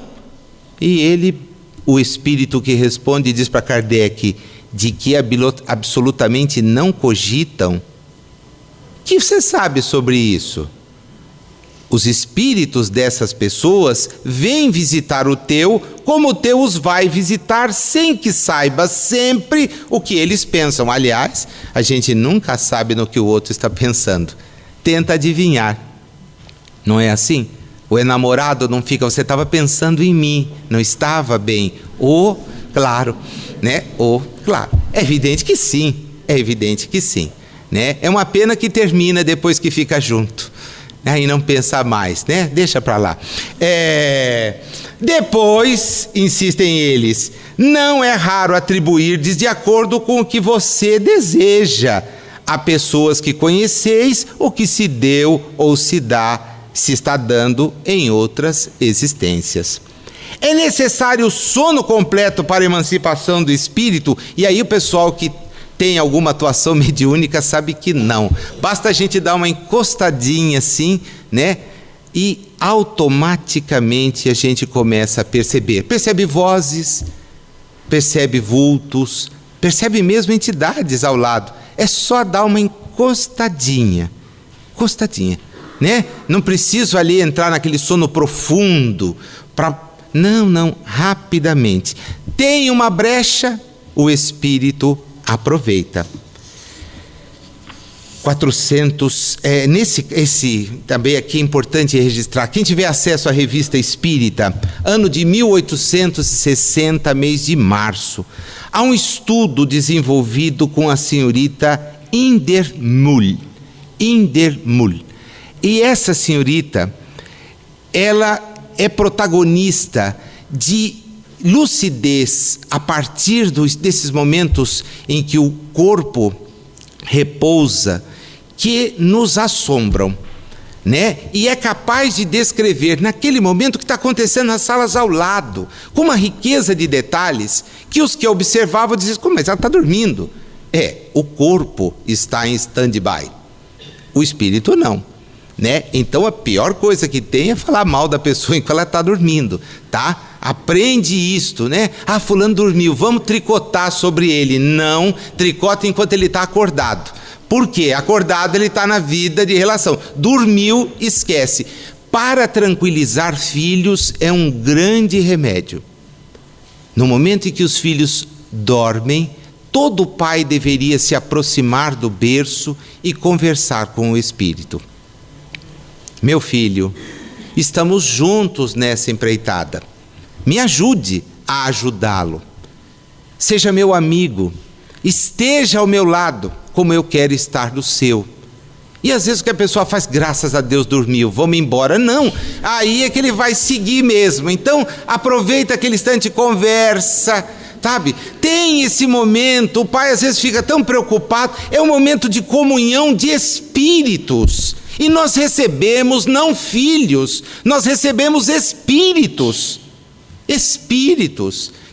E ele, o espírito que responde, diz para Kardec, de que absolutamente não cogitam? O que você sabe sobre isso? Os espíritos dessas pessoas vêm visitar o teu, como o teu os vai visitar, sem que saiba sempre o que eles pensam. Aliás, a gente nunca sabe no que o outro está pensando. Tenta adivinhar. Não é assim? O enamorado não fica, você estava pensando em mim, não estava bem. Claro, né? Claro. É evidente que sim, né? É uma pena que termina depois que fica junto. Aí não pensa mais, né? Deixa para lá. Depois, insistem eles, não é raro atribuir-lhes de acordo com o que você deseja a pessoas que conheceis o que se deu ou se está dando em outras existências. É necessário o sono completo para a emancipação do espírito? E aí o pessoal que tem alguma atuação mediúnica sabe que não. Basta a gente dar uma encostadinha assim, né? E automaticamente a gente começa a perceber. Percebe vozes, percebe vultos, percebe mesmo entidades ao lado. É só dar uma encostadinha, né? Não preciso ali entrar naquele sono profundo. Não, rapidamente. Tem uma brecha, o espírito aproveita. 400, esse também aqui é importante registrar. Quem tiver acesso à Revista Espírita, ano de 1860, mês de março, há um estudo desenvolvido com a senhorita Indermull. E essa senhorita, ela é protagonista de lucidez a partir desses momentos em que o corpo repousa, que nos assombram, né? E é capaz de descrever naquele momento o que está acontecendo nas salas ao lado, com uma riqueza de detalhes que os que observavam diziam: mas ela está dormindo. O corpo está em stand-by, o espírito não, né? Então a pior coisa que tem é falar mal da pessoa enquanto ela está dormindo, tá? Aprende isto, né? Fulano dormiu, vamos tricotar sobre ele. Não, tricota enquanto ele está acordado. Por quê? Acordado ele está na vida de relação. Dormiu, esquece. Para tranquilizar filhos é um grande remédio. No momento em que os filhos dormem, todo pai deveria se aproximar do berço e conversar com o espírito. Meu filho, estamos juntos nessa empreitada. Me ajude a ajudá-lo. Seja meu amigo. Esteja ao meu lado, como eu quero estar do seu. E às vezes o que a pessoa faz, graças a Deus dormiu, vamos embora. Não, aí é que ele vai seguir mesmo. Então aproveita aquele instante, conversa, sabe? Tem esse momento, o pai às vezes fica tão preocupado, é um momento de comunhão de espíritos. E nós recebemos não filhos, nós recebemos espíritos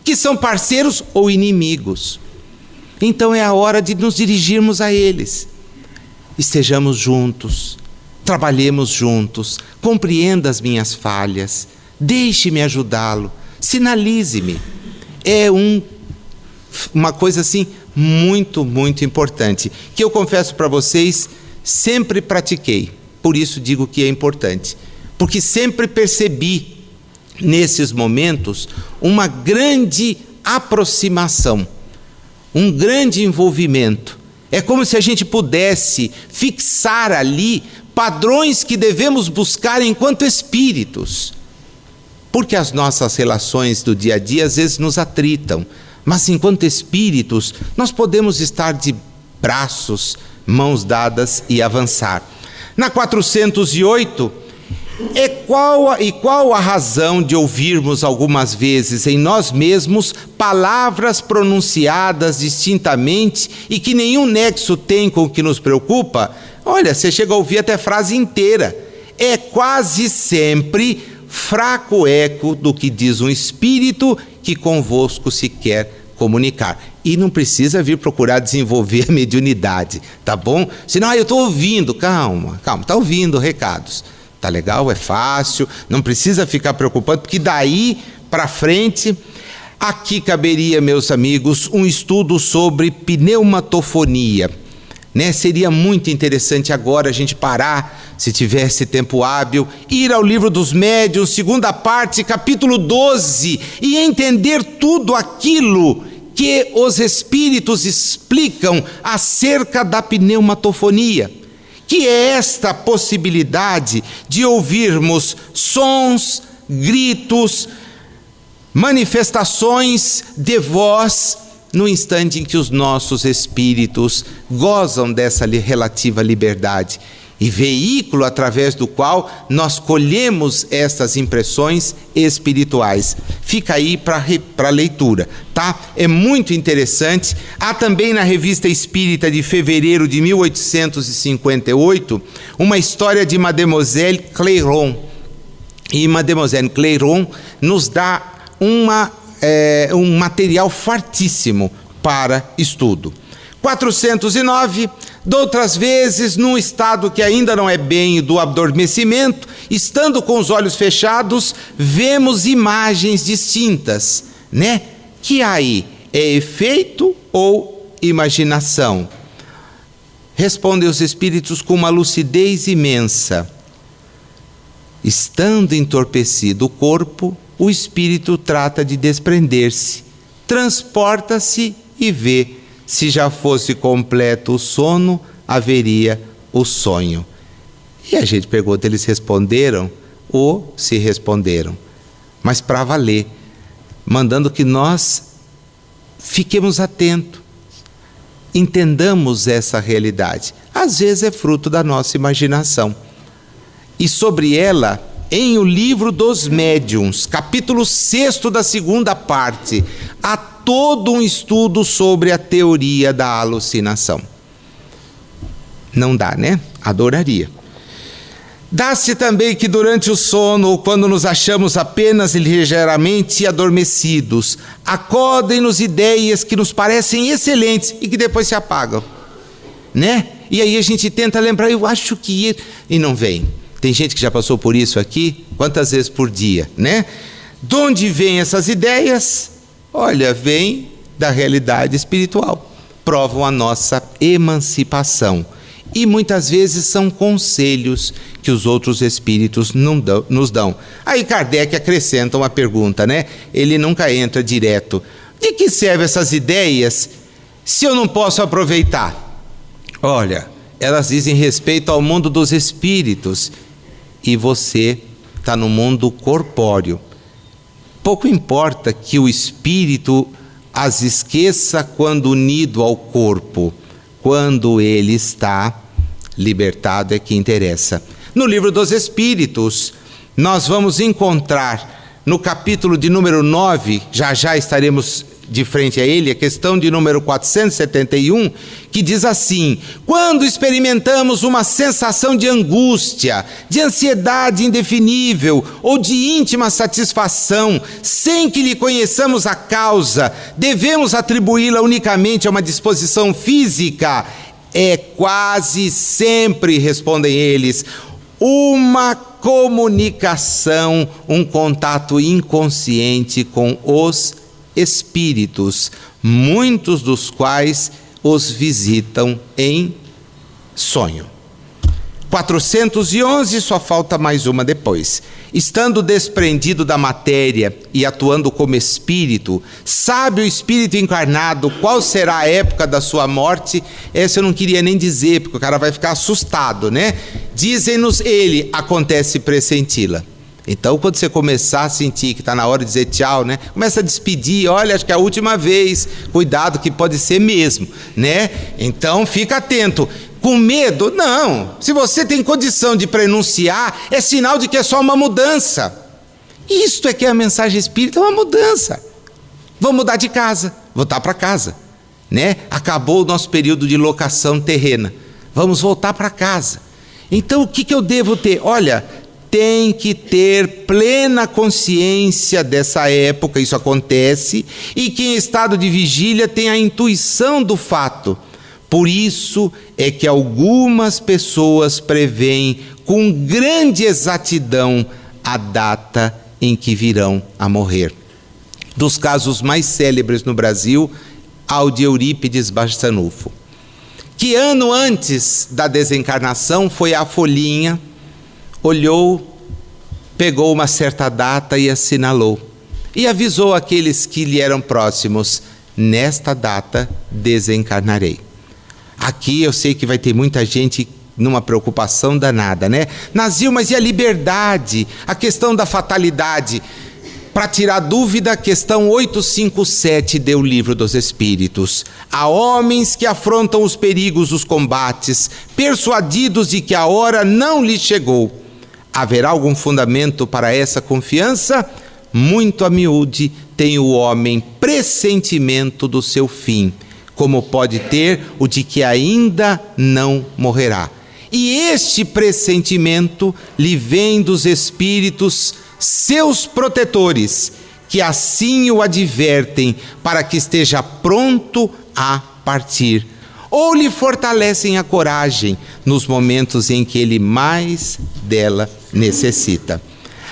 que são parceiros ou inimigos. Então é a hora de nos dirigirmos a eles. Estejamos juntos, Trabalhemos juntos, compreenda as minhas falhas, deixe-me ajudá-lo, sinalize-me. É uma coisa assim muito, muito importante, que eu confesso para vocês, sempre pratiquei. Por isso digo que é importante, porque sempre percebi nesses momentos uma grande aproximação, um grande envolvimento. É como se a gente pudesse fixar ali padrões que devemos buscar enquanto espíritos. Porque as nossas relações do dia a dia às vezes nos atritam, mas enquanto espíritos nós podemos estar de braços, mãos dadas e avançar. Na 408, qual a razão de ouvirmos algumas vezes em nós mesmos palavras pronunciadas distintamente e que nenhum nexo tem com o que nos preocupa? Olha, você chega a ouvir até frase inteira. É quase sempre fraco eco do que diz um espírito que convosco se quer comunicar. E não precisa vir procurar desenvolver a mediunidade, tá bom? Senão, eu estou ouvindo. Calma, está ouvindo recados. Tá legal, é fácil, não precisa ficar preocupado, porque daí para frente, aqui caberia, meus amigos, um estudo sobre pneumatofonia. Seria muito interessante agora a gente parar, se tivesse tempo hábil, ir ao livro dos médiuns, segunda parte, capítulo 12, e entender tudo aquilo que os espíritos explicam acerca da pneumatofonia, que é esta possibilidade de ouvirmos sons, gritos, manifestações de voz, no instante em que os nossos espíritos gozam dessa relativa liberdade, e veículo através do qual nós colhemos estas impressões espirituais. Fica aí para leitura, tá? É muito interessante. Há também na Revista Espírita de fevereiro de 1858 uma história de Mademoiselle Clairon. E Mademoiselle Clairon nos dá um material fartíssimo para estudo. 409, doutras vezes, num estado que ainda não é bem do adormecimento, estando com os olhos fechados, vemos imagens distintas, Que aí é efeito ou imaginação? Respondem os espíritos com uma lucidez imensa. Estando entorpecido o corpo, o espírito trata de desprender-se, transporta-se e vê. Se já fosse completo o sono, haveria o sonho. E a gente pergunta, eles responderam ou se responderam? Mas para valer, mandando que nós fiquemos atentos, entendamos essa realidade. Às vezes é fruto da nossa imaginação. E sobre ela, em O Livro dos Médiuns, capítulo 6 da segunda parte, há todo um estudo sobre a teoria da alucinação. Não dá, Adoraria. Dá-se também que durante o sono, ou quando nos achamos apenas ligeiramente adormecidos, acodem-nos ideias que nos parecem excelentes e que depois se apagam, E aí a gente tenta lembrar, eu acho que... E não vem. Tem gente que já passou por isso aqui, quantas vezes por dia, De onde vêm essas ideias? Olha, vem da realidade espiritual. Provam a nossa emancipação. E muitas vezes são conselhos que os outros espíritos nos dão. Aí Kardec acrescenta uma pergunta, Ele nunca entra direto. De que servem essas ideias se eu não posso aproveitar? Olha, elas dizem respeito ao mundo dos espíritos. E você está no mundo corpóreo. Pouco importa que o espírito as esqueça quando unido ao corpo. Quando ele está libertado é que interessa. No Livro dos Espíritos, nós vamos encontrar no capítulo de número 9, já estaremos de frente a ele, a questão de número 471, que diz assim: quando experimentamos uma sensação de angústia, de ansiedade indefinível ou de íntima satisfação, sem que lhe conheçamos a causa, devemos atribuí-la unicamente a uma disposição física? É quase sempre, respondem eles, uma comunicação, um contato inconsciente com os espíritos, muitos dos quais os visitam em sonho. 411, só falta mais uma depois. Estando desprendido da matéria e atuando como espírito, sabe o espírito encarnado qual será a época da sua morte? Essa eu não queria nem dizer, porque o cara vai ficar assustado, né? Dizem-nos ele, acontece pressenti-la. Então, quando você começar a sentir que está na hora de dizer tchau, né? Começa a despedir, olha, acho que é a última vez, cuidado que pode ser mesmo, né? Então, fica atento. Com medo? Não. Se você tem condição de pronunciar, é sinal de que é só uma mudança. Isto é que é a mensagem espírita, é uma mudança. Vamos mudar de casa, voltar para casa, né? Acabou o nosso período de locação terrena. Vamos voltar para casa. Então, o que eu devo ter? Olha, tem que ter plena consciência dessa época, isso acontece, e que em estado de vigília tem a intuição do fato. Por isso é que algumas pessoas preveem com grande exatidão a data em que virão a morrer. Dos casos mais célebres no Brasil, ao de Eurípides Barçanufo, que ano antes da desencarnação foi à folhinha, olhou, pegou uma certa data e assinalou. E avisou aqueles que lhe eram próximos, nesta data desencarnarei. Aqui eu sei que vai ter muita gente numa preocupação danada, né? Nazil, mas e a liberdade? A questão da fatalidade? Para tirar dúvida, a questão 857 do Livro dos Espíritos. Há homens que afrontam os perigos dos combates, persuadidos de que a hora não lhes chegou. Haverá algum fundamento para essa confiança? Muito a miúde tem o homem pressentimento do seu fim, como pode ter o de que ainda não morrerá. E este pressentimento lhe vem dos espíritos, seus protetores, que assim o advertem para que esteja pronto a partir, ou lhe fortalecem a coragem nos momentos em que ele mais dela necessita.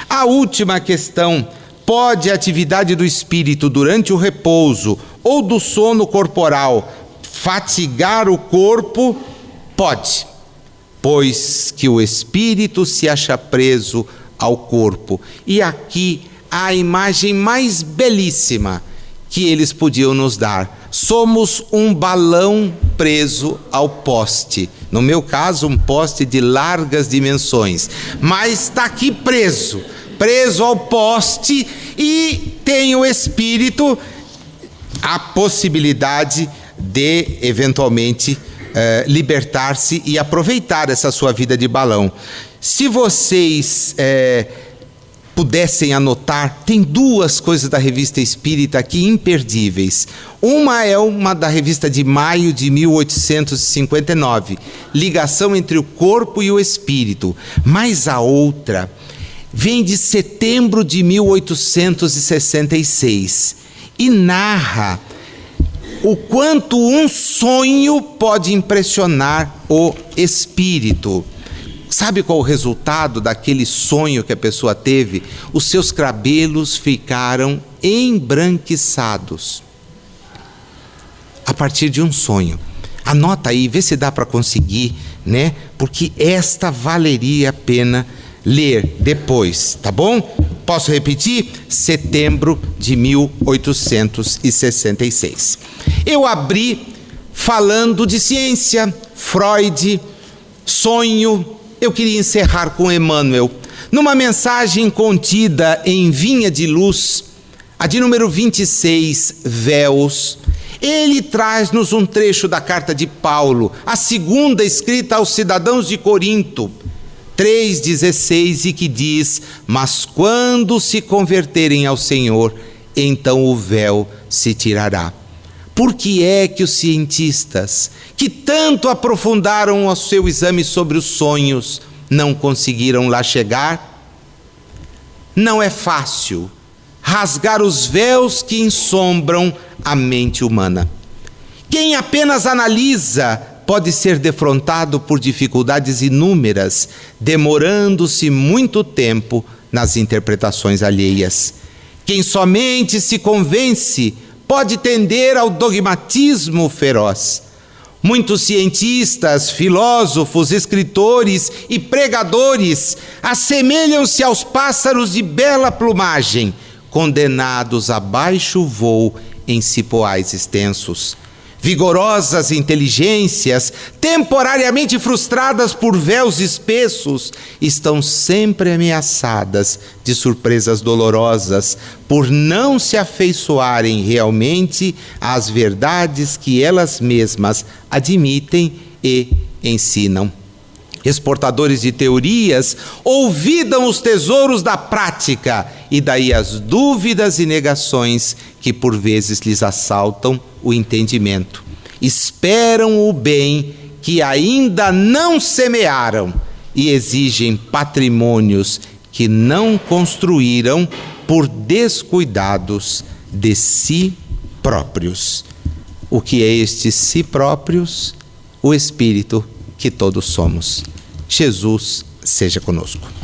A última questão: pode a atividade do espírito durante o repouso ou do sono corporal fatigar o corpo? Pode, pois que o espírito se acha preso ao corpo. E aqui a imagem mais belíssima que eles podiam nos dar: somos um balão preso ao poste. No meu caso, um poste de largas dimensões, mas está aqui preso ao poste, e tem o espírito a possibilidade de eventualmente libertar-se e aproveitar essa sua vida de balão. Se vocês pudessem anotar, tem duas coisas da Revista Espírita aqui imperdíveis. Uma é uma da revista de maio de 1859, ligação entre o corpo e o espírito, mas a outra vem de setembro de 1866 e narra o quanto um sonho pode impressionar o espírito. Sabe qual o resultado daquele sonho que a pessoa teve? Os seus cabelos ficaram embranquiçados a partir de um sonho. Anota aí, vê se dá para conseguir, né? Porque esta valeria a pena ler depois, tá bom? Posso repetir? Setembro de 1866. Eu abri falando de ciência, Freud, sonho. Eu queria encerrar com Emmanuel, numa mensagem contida em Vinha de Luz, a de número 26, Véus. Ele traz-nos um trecho da carta de Paulo, a segunda escrita aos cidadãos de Corinto, 3,16, e que diz: mas quando se converterem ao Senhor, então o véu se tirará. Por que é que os cientistas, que tanto aprofundaram o seu exame sobre os sonhos, não conseguiram lá chegar? Não é fácil rasgar os véus que ensombram a mente humana. Quem apenas analisa pode ser defrontado por dificuldades inúmeras, demorando-se muito tempo nas interpretações alheias. Quem somente se convence pode tender ao dogmatismo feroz. Muitos cientistas, filósofos, escritores e pregadores assemelham-se aos pássaros de bela plumagem, condenados a baixo voo em cipoais extensos. Vigorosas inteligências, temporariamente frustradas por véus espessos, estão sempre ameaçadas de surpresas dolorosas por não se afeiçoarem realmente às verdades que elas mesmas admitem e ensinam. Exportadores de teorias olvidam os tesouros da prática e daí as dúvidas e negações que por vezes lhes assaltam o entendimento. Esperam o bem que ainda não semearam e exigem patrimônios que não construíram por descuidados de si próprios. O que é este si próprios? O Espírito que todos somos. Jesus seja conosco.